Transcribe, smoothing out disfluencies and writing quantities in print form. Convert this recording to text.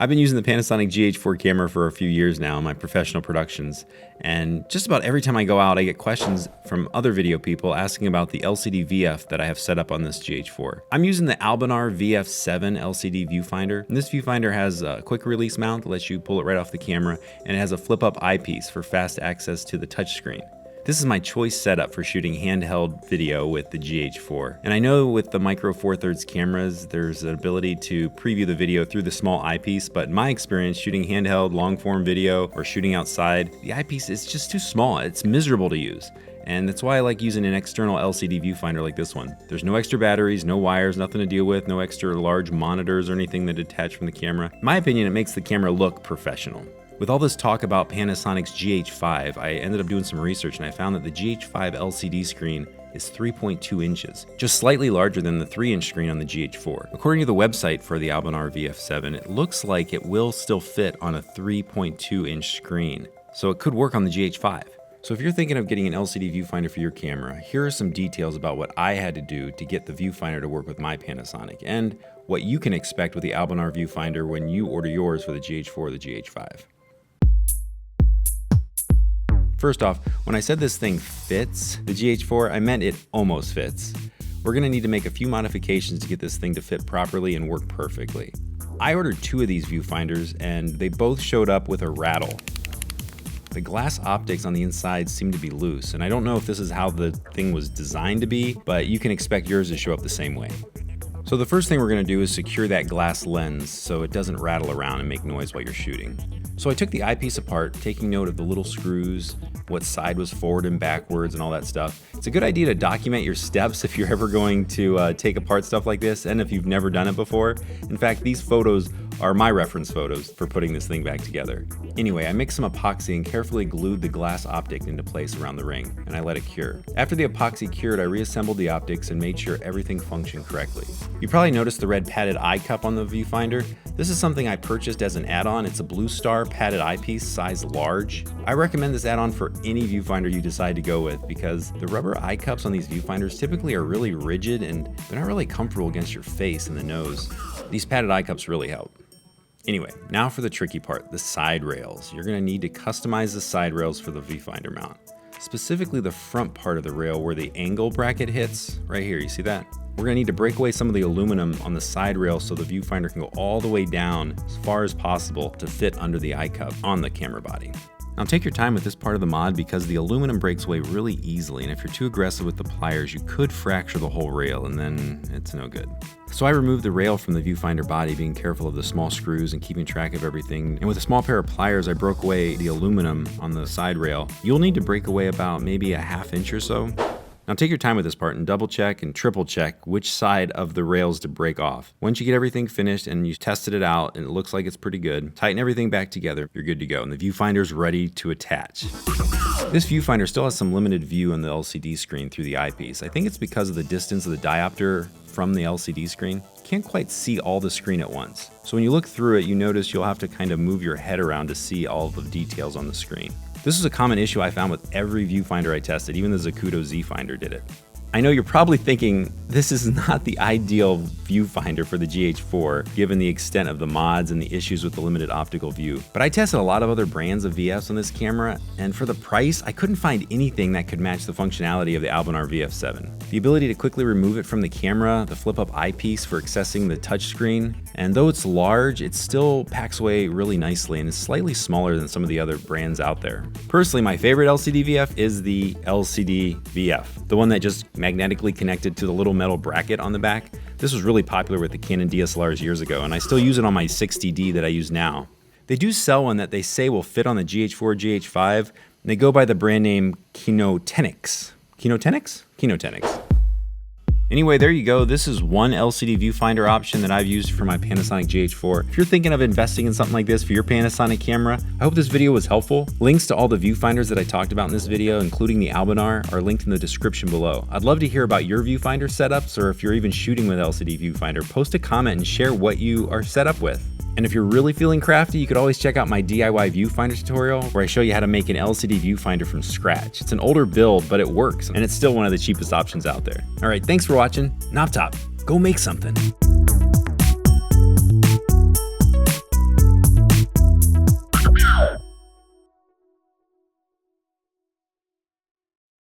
I've been using the Panasonic GH4 camera for a few years now in my professional productions, and just about every time I go out I get questions from other video people asking about the LCD VF that I have set up on this GH4. I'm using the Albinar VF7 LCD viewfinder, and this viewfinder has a quick release mount that lets you pull it right off the camera, and it has a flip-up eyepiece for fast access to the touchscreen. This is my choice setup for shooting handheld video with the GH4. And I know with the micro four thirds cameras, there's an ability to preview the video through the small eyepiece, but in my experience, shooting handheld long form video or shooting outside, the eyepiece is just too small. It's miserable to use. And that's why I like using an external LCD viewfinder like this one. There's no extra batteries, no wires, nothing to deal with, no extra large monitors or anything that attach from the camera. In my opinion, it makes the camera look professional. With all this talk about Panasonic's GH5, I ended up doing some research and I found that the GH5 LCD screen is 3.2 inches, just slightly larger than the 3-inch screen on the GH4. According to the website for the Albinar VF7, it looks like it will still fit on a 3.2-inch screen, so it could work on the GH5. So if you're thinking of getting an LCD viewfinder for your camera, here are some details about what I had to do to get the viewfinder to work with my Panasonic, and what you can expect with the Albinar viewfinder when you order yours for the GH4 or the GH5. First off, when I said this thing fits the GH4, I meant it almost fits. We're gonna need to make a few modifications to get this thing to fit properly and work perfectly. I ordered 2 of these viewfinders and they both showed up with a rattle. The glass optics on the inside seem to be loose, and I don't know if this is how the thing was designed to be, but you can expect yours to show up the same way. So the first thing we're gonna do is secure that glass lens so it doesn't rattle around and make noise while you're shooting. So I took the eyepiece apart, taking note of the little screws, what side was forward and backwards and all that stuff. It's a good idea to document your steps if you're ever going to take apart stuff like this, and if you've never done it before. In fact, these photos are my reference photos for putting this thing back together. Anyway, I mixed some epoxy and carefully glued the glass optic into place around the ring, and I let it cure. After the epoxy cured, I reassembled the optics and made sure everything functioned correctly. You probably noticed the red padded eye cup on the viewfinder. This is something I purchased as an add-on. It's a Bluestar padded eyepiece, size large. I recommend this add-on for any viewfinder you decide to go with because the rubber eye cups on these viewfinders typically are really rigid and they're not really comfortable against your face and the nose. These padded eye cups really help. Anyway, now for the tricky part, the side rails. You're gonna need to customize the side rails for the viewfinder mount. Specifically the front part of the rail where the angle bracket hits, right here, you see that? We're gonna need to break away some of the aluminum on the side rail so the viewfinder can go all the way down as far as possible to fit under the eye cup on the camera body. Now take your time with this part of the mod because the aluminum breaks away really easily, and if you're too aggressive with the pliers, you could fracture the whole rail and then it's no good. So I removed the rail from the viewfinder body, being careful of the small screws and keeping track of everything. And with a small pair of pliers, I broke away the aluminum on the side rail. You'll need to break away about maybe a ½ inch or so. Now take your time with this part and double check and triple check which side of the rails to break off. Once you get everything finished and you tested it out and it looks like it's pretty good, tighten everything back together, you're good to go, and the viewfinder's ready to attach. This viewfinder still has some limited view on the LCD screen through the eyepiece. I think it's because of the distance of the diopter from the LCD screen. You can't quite see all the screen at once. So when you look through it, you notice you'll have to kind of move your head around to see all of the details on the screen. This is a common issue I found with every viewfinder I tested, even the Zacuto Z-Finder did it. I know you're probably thinking this is not the ideal viewfinder for the GH4 given the extent of the mods and the issues with the limited optical view, but I tested a lot of other brands of VFs on this camera, and for the price I couldn't find anything that could match the functionality of the Albinar VF7. The ability to quickly remove it from the camera, the flip-up eyepiece for accessing the touchscreen, and though it's large, it still packs away really nicely and is slightly smaller than some of the other brands out there. Personally, my favorite LCD VF is the LCD VF, the one that just magnetically connected to the little metal bracket on the back. This was really popular with the Canon DSLRs years ago, and I still use it on my 60D that I use now. They do sell one that they say will fit on the GH4, GH5, and they go by the brand name Kinotehnik. Kinotehnik? Anyway, there you go. This is one LCD viewfinder option that I've used for my Panasonic GH4. If you're thinking of investing in something like this for your Panasonic camera, I hope this video was helpful. Links to all the viewfinders that I talked about in this video, including the Albinar, are linked in the description below. I'd love to hear about your viewfinder setups, or if you're even shooting with LCD viewfinder, post a comment and share what you are set up with. And if you're really feeling crafty, you could always check out my DIY viewfinder tutorial where I show you how to make an LCD viewfinder from scratch. It's an older build, but it works, and it's still one of the cheapest options out there. All right, thanks for watching. Knob Top, go make something.